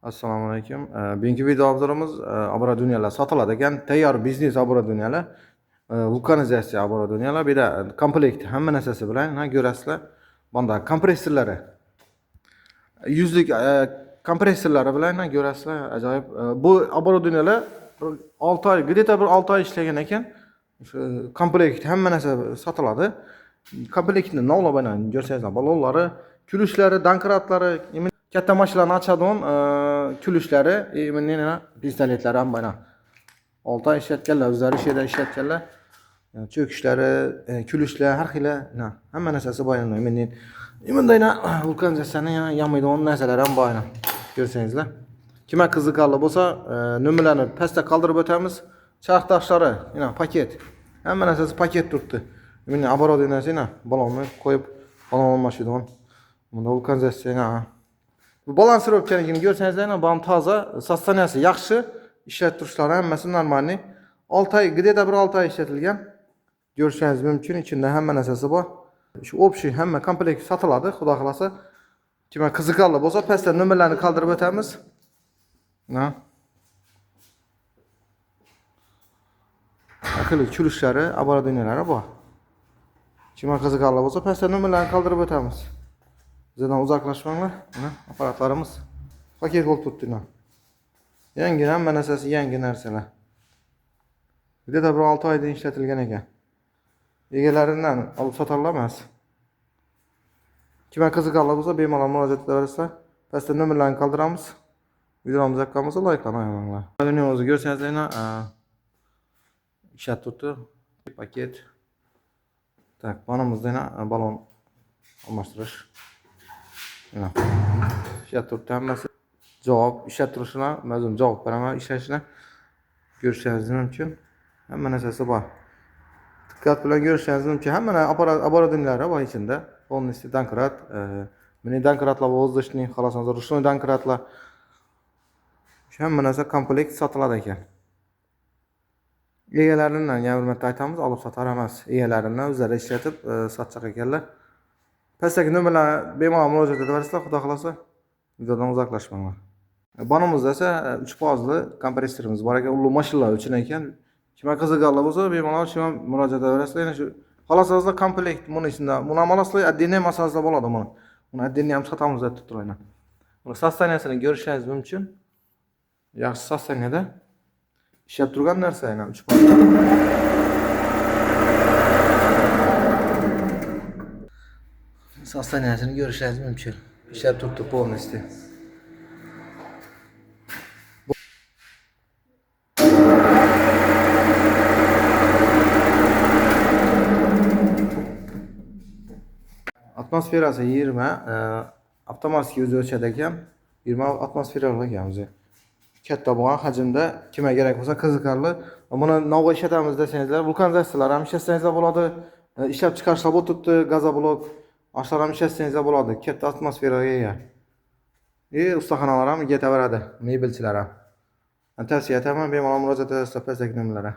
Assalomu alaykum. Bugungi video obzorimiz оборудованиялар sotiladi ekan. Tayyor biznes оборудованиялар, vulkanizatsiya оборудованиялар, bir de komplekt hamma narsasi bilan ko'rasizlar. Bunda kompressorlari. Yuzlik kompressorlari bilan ko'rasizlar. Ajoyib. Bu оборудованиялар 6 oy, где-то bir 6 oy ishlagan ekan. Shu komplekt hamma narsa sotiladi. Komplektni navla bilan ko'rsangizlar, balonlari, kulishlari, dankratlari, katta mashinalarni ochadigan kulishlari, mana pistoletlari ham bana. 6 oy ishlatganlar, o'zlari ishida ishlatganlar. Cho'kishlari, kulishlar, har xil, hamma narsasi bor. Mendayna vulkanizatsiyani yamaydigan narsalar ham bor. Ko'rsangizlar. Kimga qiziqarli bo'lsa, nomerlarni pastda qoldirib o'tamiz. Charx tashlari, paket. Hamma narsasi paket turibdi. Meni оборудованияsi, balonni qo'yib, balon almashadigan. Bunda vulkanizatsiya, bu balansировкаligini ko'rsangizlar, balon toza, sostaniyasi yaxshi, ishlatib turishlari hammasi normalniy. 6 oy, где-то bir 6 oy ishlatilgan. Ko'rishingiz mumkin, ichida hamma narsasi bor. Shu общий hamma komplekt sotiladi, xudo xolasa. Kimga qiziqarli bo'lsa, pastda nomerlarni qoldirib o'tamiz. Akıllı kulishlari, оборудованиялari bor. Kimga qiziqarli bo'lsa, pastda nomerlarni qoldirib o'tamiz. Bizdan uzoqlashmanglar. Aparatlarimiz paket bo'lib turibdi. Yangi hamma narsasi yangi narsalar. Где-то bir 6 oydan ishlatilgan ekan. Egalaridan olib sotarlar emas. Kimga qiziqarli bo'lsa, bemalol murojaat qilaverasizlar. Pastda nomerlarni qoldiramiz. Videomiz yoqqan bo'lsa, like'lamanglar. Videomizni ko'rsangizlar, ishlatib turibdi. Paket. Tak, banamızda balon almashtirish. İşlat turibdi hammasi. Javob ishlat turishlar, o'zim javob beraman, ishlashni ko'rishingiz mumkin. Hamma narsasi bor. Diqqat bilan ko'rishingiz mumkin. Hamma оборудованиялari bor ichida. Полностью dankrат, mini dankratlar, воздушный, xolasangiz ручной dankratlar. Hamma narsa komplekt sotiladi ekan. Egalaridan hurmatli aytamiz, olib sotar emas. Egalaridan o'zlari ishlatib sotchaq ekanlar. Pastdagi nomerlar bemalol murojaat etaverasizlar, xudo xolasa. Videodan uzoqlashmanglar. Banamizda esa 3 pozli kompressorimiz bor ekan, u mashinalar uchun ekan. Kimga qiziqarli bo'lsa, bemalol shunga murojaat etaverasizlar. Yana shu xolasizlar komplekt buni ichida. Buni amallasizlar, отдельный masalasi bo'ladi buni. Buni отдельный ham sotamiz deb turibdilar. Buni sostaniyasini ko'rishingiz mumkin. Yaxshi sostaniyada ishlab turgan narsa, 3 pozli. Sostaniyasini ko'rishingiz mumkin. Ishlab turibdi полностью. Atmosferasi 20, avtomatik o'zi o'chadi ekan. 20 atmosferalar ekan o'zi. Katta bo'lgan hajmda, kimga kerak bo'lsa qiziqarli. Buni navga ishlatamiz desangizlar, vulkanizatsiyalar ham ishlatsangizlar bo'ladi. Ishlab chiqarishlar bo'lib turibdi, gazoblok, oshlar ham ishlatsangizlar bo'ladi. Katta atmosferaga ega. Ustaxonalar ham yetaveradi, mebelchilar ham. Tavsiya etaman, bemalol murojaat etasiz pastdagi nomerlarga.